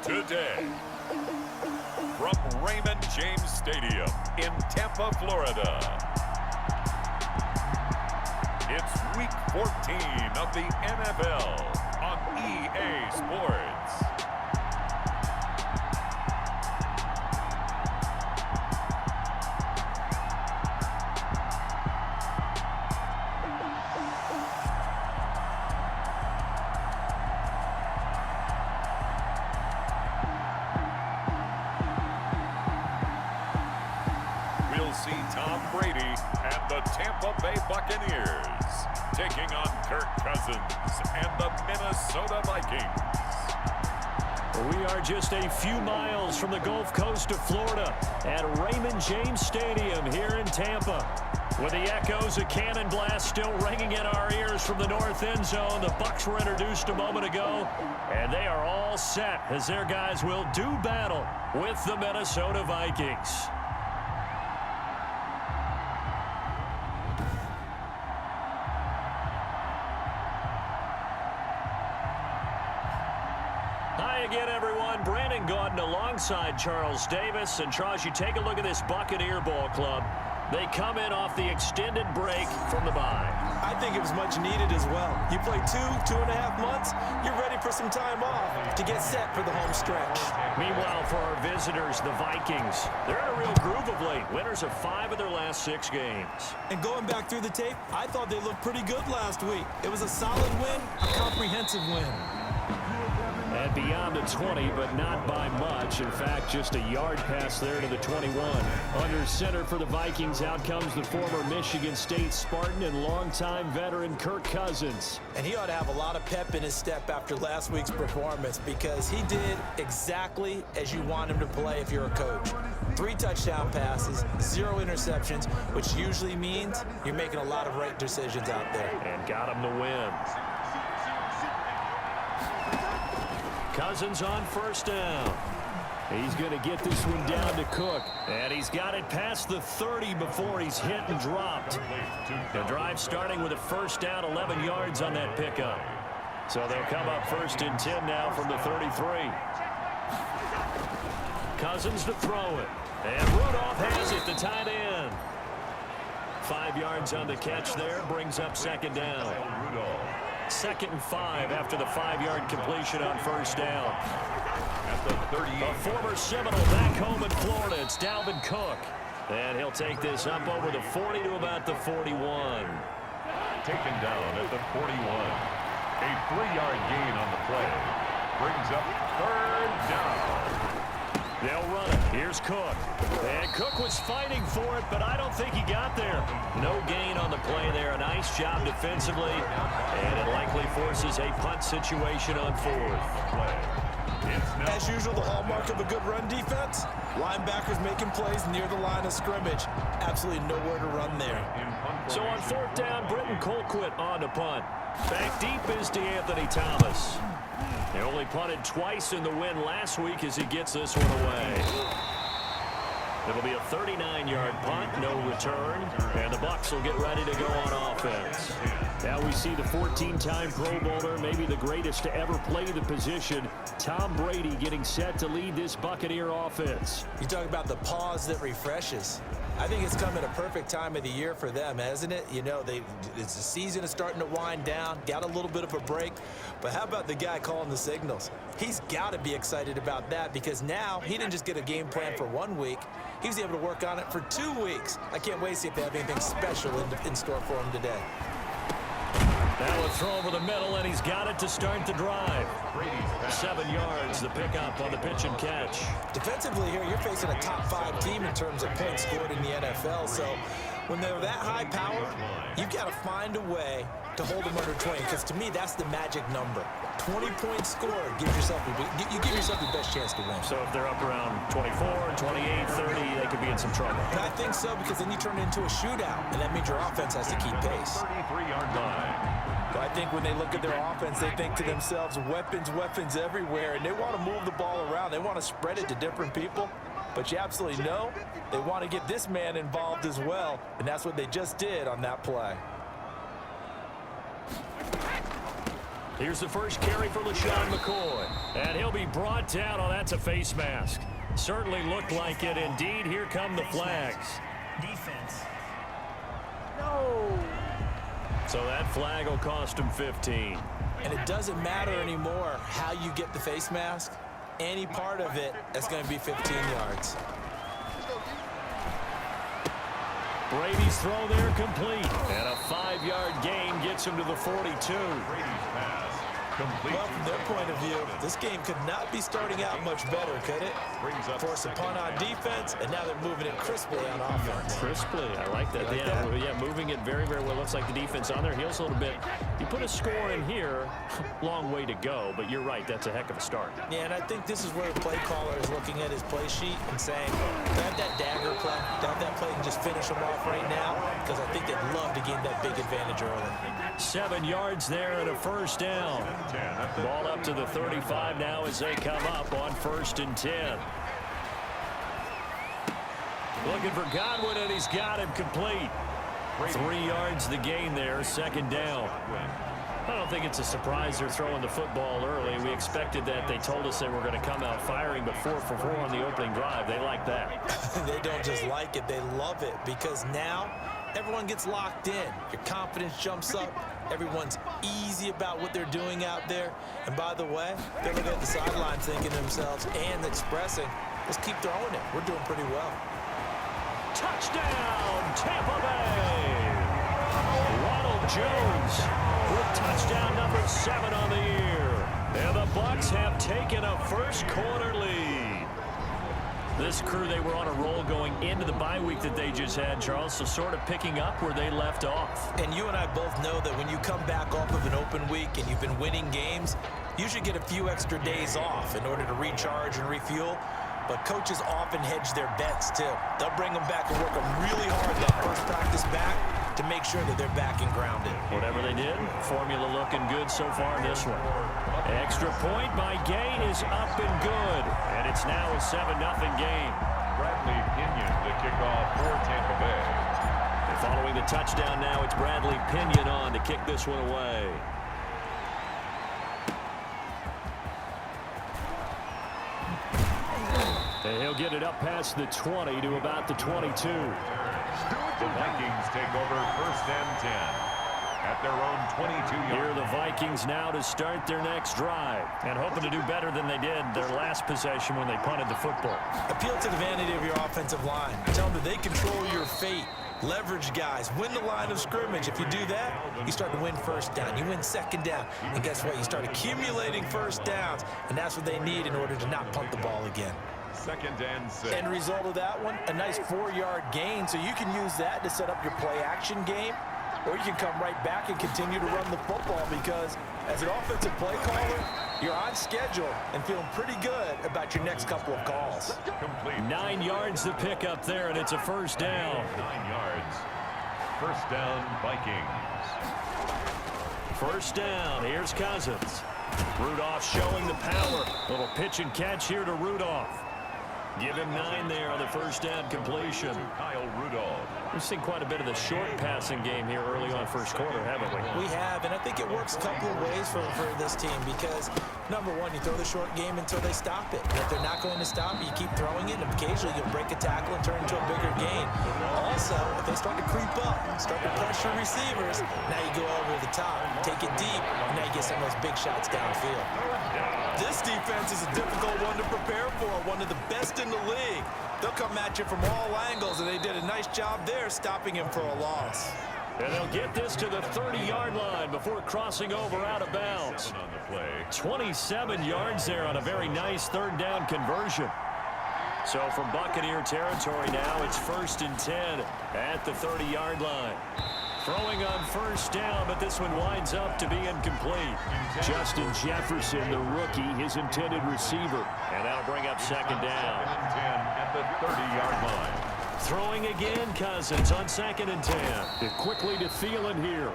Today, from Raymond James Stadium in Tampa, Florida, it's Week 14 of the NFL on EA Sports. We'll see Tom Brady and the Tampa Bay Buccaneers taking on Kirk Cousins and the Minnesota Vikings. We are just a few miles from the Gulf Coast of Florida at Raymond James Stadium here in Tampa. With the echoes of cannon blast still ringing in our ears from the north end zone, the Bucs were introduced a moment ago, and they are all set as their guys will do battle with the Minnesota Vikings. Hi again, everyone. Brandon Gaudin alongside Charles Davis. And Charles, you take a look at this Buccaneer ball club. They come in off the extended break from the bye. I think it was much needed as well. You play 2.5 months, you're ready for some time off to get set for the home stretch. Meanwhile, for our visitors, the Vikings, they're in a real groove of late. Winners of 5 of their last 6 games. And going back through the tape, I thought they looked pretty good last week. It was a solid win, a comprehensive win. And beyond the 20, but not by much. In fact, just a yard pass there to the 21. Under center for the Vikings, out comes the former Michigan State Spartan and longtime veteran Kirk Cousins. And he ought to have a lot of pep in his step after last week's performance because he did exactly as you want him to play if you're a coach. 3 touchdown passes, 0 interceptions, which usually means you're making a lot of right decisions out there. And got him the win. Cousins on first down. He's going to get this one down to Cook. And he's got it past the 30 before he's hit and dropped. The drive starting with a first down, 11 yards on that pickup. So they'll come up 1st and 10 now from the 33. Cousins to throw it. And Rudolph has it, the tight end. 5 yards on the catch there, brings up 2nd down. 2nd and 5 after the 5-yard completion on first down. At the 38. A former Seminole back home in Florida. It's Dalvin Cook. And he'll take this up over the 40 to about the 41. Taken down at the 41. A 3-yard gain on the play. Brings up 3rd down. They'll run it. Here's Cook. And Cook was fighting for it, but I don't think he got there. No gain on the play there. A nice job defensively. And it likely forces a punt situation on 4th. As usual, the hallmark of a good run defense, linebackers making plays near the line of scrimmage. Absolutely nowhere to run there. So on 4th down, Britton Colquitt on to punt. Back deep is DeAnthony Thomas. They only punted twice in the win last week as he gets this one away. It'll be a 39-yard punt, no return, and the Bucs will get ready to go on offense. Now we see the 14-time Pro Bowler, maybe the greatest to ever play the position, Tom Brady getting set to lead this Buccaneer offense. You talk about the pause that refreshes. I think it's come at a perfect time of the year for them, hasn't it? You know, the season is starting to wind down, got a little bit of a break. But how about the guy calling the signals? He's got to be excited about that because now he didn't just get a game plan for 1 week. He was able to work on it for 2 weeks. I can't wait to see if they have anything special in store for him today. Now a throw over the middle, and he's got it to start the drive. 7 yards, the pickup on the pitch and catch. Defensively here, you're facing a top 5 team in terms of points scored in the NFL. So when they're that high power, you've got to find a way to hold them under 20, because to me, that's the magic number. 20 points scored, you give yourself the best chance to win. So if they're up around 24, 28, 30, they could be in some trouble. And I think so, because then you turn it into a shootout, and that means your offense has to keep pace. 33-yard line. But I think when they look at their offense, they think to themselves, weapons everywhere, and they want to move the ball around. They want to spread it to different people. But you absolutely know they want to get this man involved as well, and that's what they just did on that play. Here's the first carry for LaShawn McCoy. And And he'll be brought down. Oh, that's a face mask. Certainly looked like it. Indeed, here come the flags. Defense. No. So that flag will cost him 15. And it doesn't matter anymore how you get the face mask. Any part of it is going to be 15 yards. Brady's throw there complete. And a 5-yard gain gets him to the 42. Brady's pass. Complete. Well, from their point of view, this game could not be starting out much better, could it? Brings up Force a punt on defense, and now they're moving it crisply on offense. Crisply, I like that. Yeah, moving it very, very well. Looks like the defense on their heels a little bit. You put a score in here, long way to go, but you're right, that's a heck of a start. Yeah, and I think this is where the play caller is looking at his play sheet and saying, "Do I have that dagger play? Do I have that play and just finish them off right now?" Because I think they'd love to gain that big advantage early. 7 yards there and a first down. Ball up to the 35 now as they come up on 1st and 10. Looking for Godwin, and he's got him complete. 3 yards the gain there, 2nd down. I don't think it's a surprise they're throwing the football early. We expected that. They told us they were going to come out firing, but 4 for 4 on the opening drive. They like that. They don't just like it, they love it, because now everyone gets locked in. Your confidence jumps up. Everyone's easy about what they're doing out there. And by the way, they're looking at the sideline thinking to themselves and expressing, let's keep throwing it. We're doing pretty well. Touchdown, Tampa Bay! Ronald Jones with touchdown number 7 on the year. And the Bucs have taken a first-quarter lead. This crew, they were on a roll going into the bye week that they just had, Charles, so sort of picking up where they left off. And you and I both know that when you come back off of an open week and you've been winning games, you should get a few extra days off in order to recharge and refuel. But coaches often hedge their bets, too. They'll bring them back and work them really hard that first practice back to make sure that they're back and grounded. Whatever they did, formula looking good so far in this one. Extra point by Gay is up and good. And it's now a 7-0 game. Bradley Pinion, the kickoff for Tampa Bay. And following the touchdown now, it's Bradley Pinion on to kick this one away. And he'll get it up past the 20 to about the 22. The Vikings take over 1st and 10 at their own 22-yard. Here are the Vikings now to start their next drive and hoping to do better than they did their last possession when they punted the football. Appeal to the vanity of your offensive line. Tell them that they control your fate. Leverage guys. Win the line of scrimmage. If you do that, you start to win 1st down. You win 2nd down. And guess what? You start accumulating 1st downs. And that's what they need in order to not punt the ball again. 2nd and 6. End result of that one, a nice 4-yard gain. So you can use that to set up your play action game. Or you can come right back and continue to run the football because as an offensive play caller, you're on schedule and feeling pretty good about your next couple of calls. Complete. 9 yards to pick up there, and it's a 1st down. 9 yards. 1st down, Vikings. 1st down. Here's Cousins. Rudolph showing the power. Little pitch and catch here to Rudolph. Give him 9 there on the 1st down completion. Kyle Rudolph. We've seen quite a bit of the short passing game here early on 1st quarter, haven't we? We have, and I think it works a couple of ways for this team because, number one, you throw the short game until they stop it. And if they're not going to stop it, you keep throwing it, and occasionally you'll break a tackle and turn it into a bigger gain. Also, if they start to creep up, start to pressure receivers, now you go over the top, take it deep, and now you get some of those big shots downfield. This defense is a difficult one to prepare for, one of the best in the league. They'll come at you from all angles, and they did a nice job there stopping him for a loss. And they'll get this to the 30-yard line before crossing over out of bounds. On the play. 27 yards there on a very nice 3rd down conversion. So from Buccaneer territory now, it's 1st and 10 at the 30-yard line. Throwing on 1st down, but this one winds up to be incomplete. Justin Jefferson, the rookie, his intended receiver. And that'll bring up 2nd down. 2nd and 10 at the 30-yard line. Throwing again, Cousins on 2nd and 10. Quickly to Thielen here.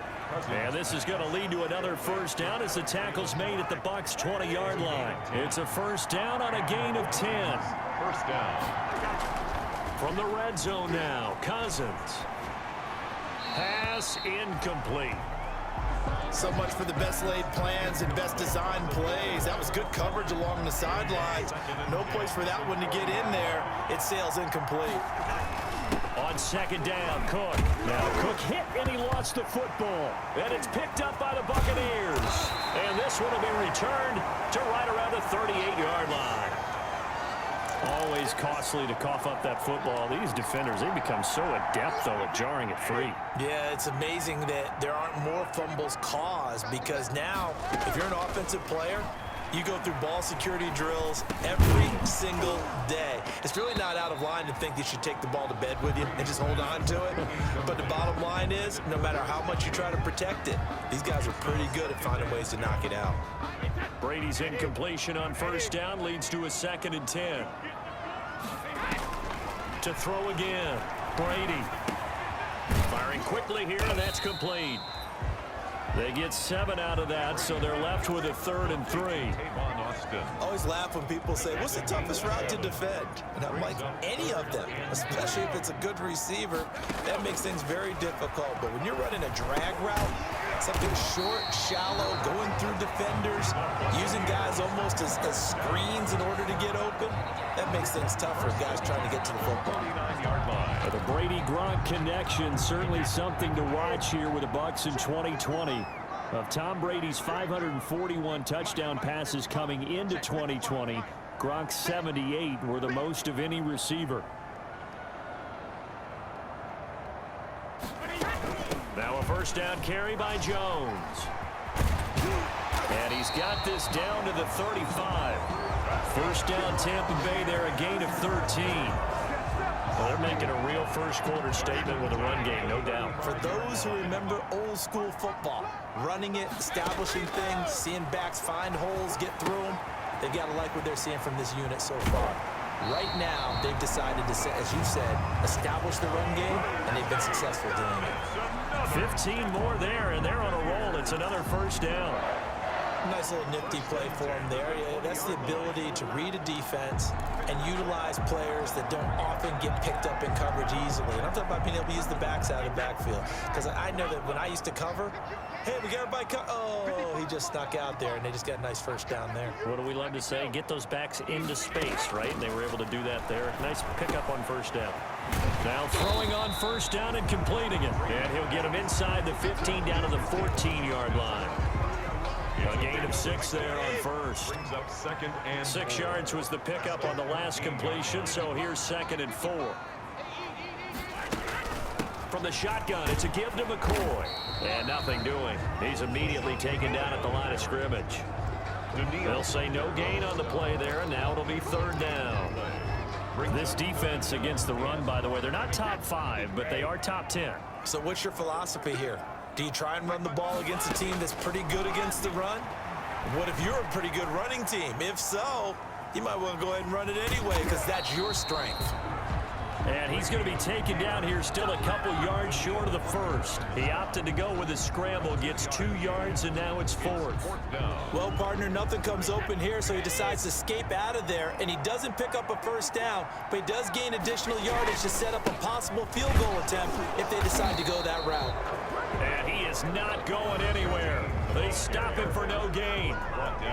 And this is going to lead to another 1st down as the tackle's made at the Bucs 20-yard line. It's a 1st down on a gain of 10. 1st down. From the red zone now, Cousins. Pass incomplete. So much for the best laid plans and best designed plays. That was good coverage along the sidelines. No place for that one to get in there. It sails incomplete. On second down, Cook. Now Cook hit and he lost the football. And it's picked up by the Buccaneers. And this one will be returned to right around the 38-yard line. Always costly to cough up that football. These defenders, they become so adept, though, at jarring it free. Yeah, it's amazing that there aren't more fumbles caused, because now, if you're an offensive player, you go through ball security drills every single day. It's really not out of line to think you should take the ball to bed with you and just hold on to it. But the bottom line is, no matter how much you try to protect it, these guys are pretty good at finding ways to knock it out. Brady's incompletion on first down leads to a 2nd and 10. To throw again, Brady. Firing quickly here, and that's complete. They get 7 out of that, so they're left with a 3rd and 3. I always laugh when people say, what's the toughest route to defend? And I'm like, any of them, especially if it's a good receiver. That makes things very difficult. But when you're running a drag route, something short, shallow, going through defenders, using guys almost as screens in order to get open, that makes things tough for guys trying to get to the football. The Brady-Gronk connection, certainly something to watch here with the Bucs in 2020. Of Tom Brady's 541 touchdown passes coming into 2020, Gronk's 78 were the most of any receiver. Now a first down carry by Jones. And he's got this down to the 35. First down Tampa Bay there, a gain of 13. Well, they're making a real first-quarter statement with a run game, no doubt. For those who remember old-school football, running it, establishing things, seeing backs find holes, get through them, they've got to like what they're seeing from this unit so far. Right now, they've decided to, as you said, establish the run game, and they've been successful doing it. 15 more there, and they're on a roll. It's another first down. Nice little nifty play for him there. Yeah, that's the ability to read a defense and utilize players that don't often get picked up in coverage easily. And I'm talking about being able to use the backs out of the backfield. Because I know that when I used to cover, hey, we got everybody oh, he just snuck out there, and they just got a nice first down there. What do we love to say? Get those backs into space, right? And they were able to do that there. Nice pickup on first down. Now throwing on first down and completing it. And he'll get him inside the 15 down to the 14-yard line. A gain of 6 there on first. 6 yards was the pickup on the last completion, so here's 2nd and 4. From the shotgun, it's a give to McCoy. And nothing doing. He's immediately taken down at the line of scrimmage. They'll say no gain on the play there, and now it'll be 3rd down. This defense against the run, by the way, they're not top 5, but they are top 10. So what's your philosophy here? Do you try and run the ball against a team that's pretty good against the run? What if you're a pretty good running team? If so, you might want to go ahead and run it anyway, because that's your strength. And he's going to be taken down here still a couple yards short of the first. He opted to go with a scramble, gets 2 yards, and now it's 4th. Well, partner, nothing comes open here, so he decides to escape out of there, and he doesn't pick up a first down, but he does gain additional yardage to set up a possible field goal attempt if they decide to go that route. And he is not going anywhere. They stop him for no gain.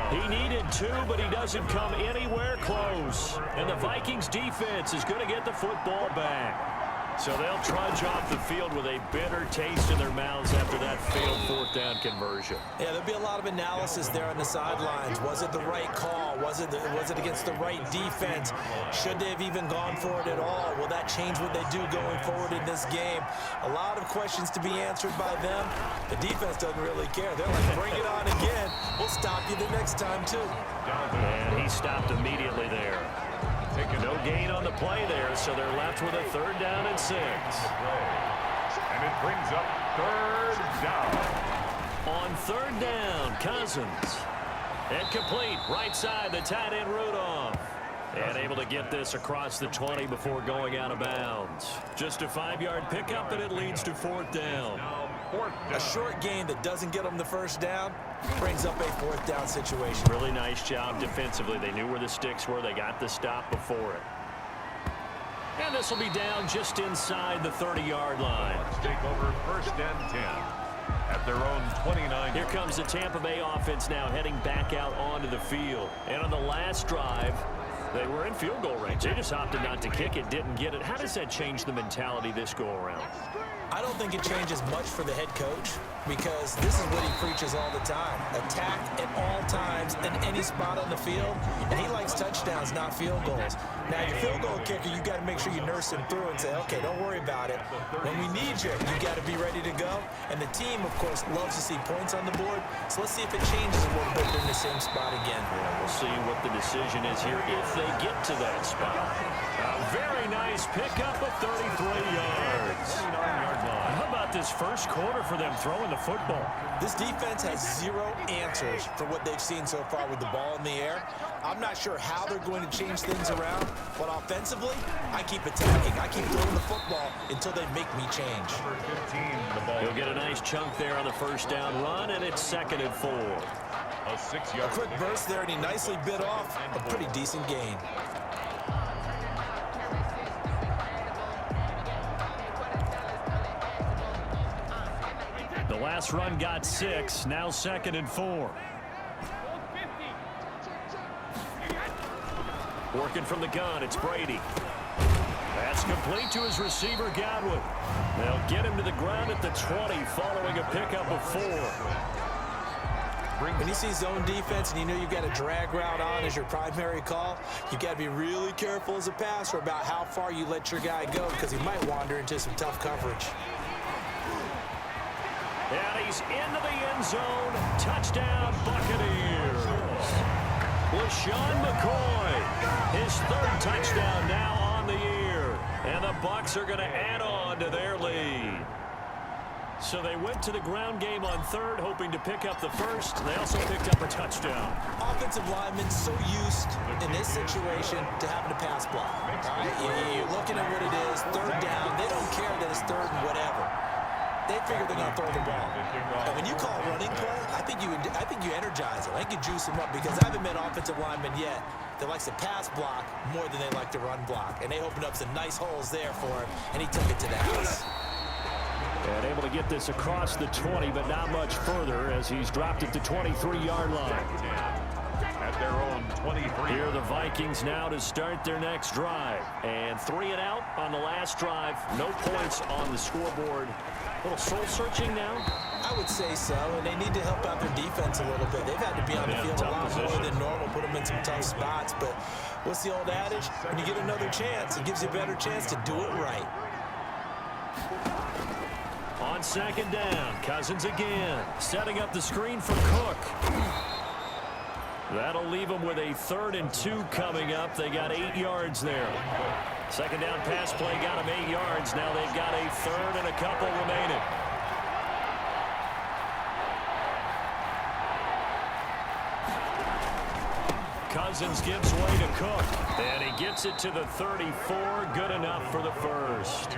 He needed 2, but he doesn't come anywhere close. And the Vikings defense is going to get the football back. So they'll trudge off the field with a bitter taste in their mouths after that failed 4th down conversion. Yeah, there'll be a lot of analysis there on the sidelines. Was it the right call? Was it against the right defense? Should they have even gone for it at all? Will that change what they do going forward in this game? A lot of questions to be answered by them. The defense doesn't really care. They're like, bring it on again. We'll stop you the next time, too. And he stopped immediately there. No gain on the play there, so they're left with a 3rd down and 6. And it brings up 3rd down. On 3rd down, Cousins. And complete, right side, the tight end Rudolph. And able to get this across the 20 before going out of bounds. Just a 5-yard pickup, and it leads to 4th down. A short gain that doesn't get them the first down brings up a 4th down situation. Really nice job defensively. They knew where the sticks were. They got the stop before it. And this will be down just inside the 30-yard line. Let's take over 1st and 10. at their own 29. Here comes the Tampa Bay offense now heading back out onto the field. And on the last drive, they were in field goal range. They just opted not to kick it, didn't get it. How does that change the mentality this go-around? I don't think it changes much for the head coach because this is what he preaches all the time. Attack at all times in any spot on the field, and he likes touchdowns, not field goals. Now, your field goal kicker, you got to make sure you nurse him through and say, okay, don't worry about it. When we need you, you got to be ready to go. And the team, of course, loves to see points on the board, so let's see if it changes a little bit in the same spot again. Yeah, we'll see what the decision is here if they get to that spot. A very nice pickup of 33 yards. 39-yard line. How about this first quarter for them throwing the football? This defense has zero answers for what they've seen so far with the ball in the air. I'm not sure how they're going to change things around, but offensively, I keep attacking. I keep throwing the football until they make me change. He'll get a nice chunk there on the first down run, and it's 2nd and 4. A quick burst there, and he nicely bit off a pretty decent gain. The last run got 6, now 2nd and 4. Working from the gun, it's Brady. That's complete to his receiver, Godwin. They'll get him to the ground at the 20 following a pickup of 4. When you see zone defense and you know you've got a drag route on as your primary call, you've got to be really careful as a passer about how far you let your guy go because he might wander into some tough coverage. And he's into the end zone. Touchdown, Buccaneers. LaShawn McCoy, his 3rd touchdown now on the year. And the Bucs are going to add on to their lead. So they went to the ground game on 3rd, hoping to pick up the 1st. They also picked up a touchdown. Offensive linemen so used in this situation to having to pass block. All right? You're looking at what it is, 3rd down. They don't care that it's 3rd and whatever. They figure they're going to throw the ball. And when you call running play, I think you energize them. I think you juice them up because I haven't met offensive linemen yet that likes to pass block more than they like to run block. And they opened up some nice holes there for him, and he took it to the house. And able to get this across the 20, but not much further as he's dropped it to 23-yard line. At their own 23. Here are the Vikings now to start their next drive. And 3 and out on the last drive. No points on the scoreboard. A little soul-searching now? I would say so, and they need to help out their defense a little bit. They've had to be on the field a lot more than normal, put them in some tough spots. But what's the old adage? When you get another chance, it gives you a better chance to do it right. On 2nd down, Cousins again, setting up the screen for Cook. That'll leave them with a 3rd and 2 coming up. They got 8 yards there. 2nd down pass play got them 8 yards. Now they've got a 3rd and a couple remaining. Cousins gives way to Cook. And he gets it to the 34. Good enough for the 1st.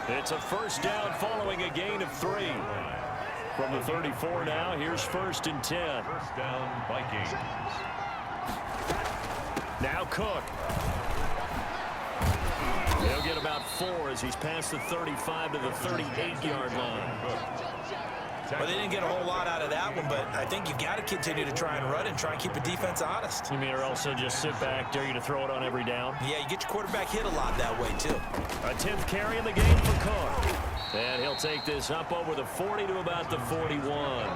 It's a 1st down following a gain of 3. From the 34 now, here's 1st and 10. 1st down, Vikings. Now Cook. He'll get about 4 as he's past the 35 to the 38-yard line. Well, they didn't get a whole lot out of that one, but I think you've got to continue to try and run and try and keep the defense honest. You mean or also just sit back, dare you to throw it on every down? Yeah, you get your quarterback hit a lot that way, too. A 10th carry in the game for Cook. And he'll take this up over the 40 to about the 41.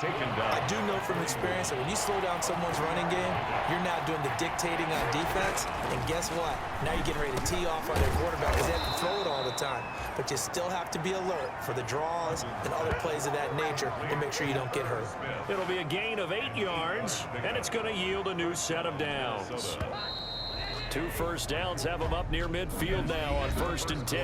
Taken down. I do know from experience that when you slow down someone's running game, you're now doing the dictating on defense. And guess what? Now you're getting ready to tee off on their quarterback because they have to throw it all the time. But you still have to be alert for the draws and other plays of that nature to make sure you don't get hurt. It'll be a gain of 8 yards, and it's going to yield a new set of downs. 2 first downs have them up near midfield now on 1st and 10.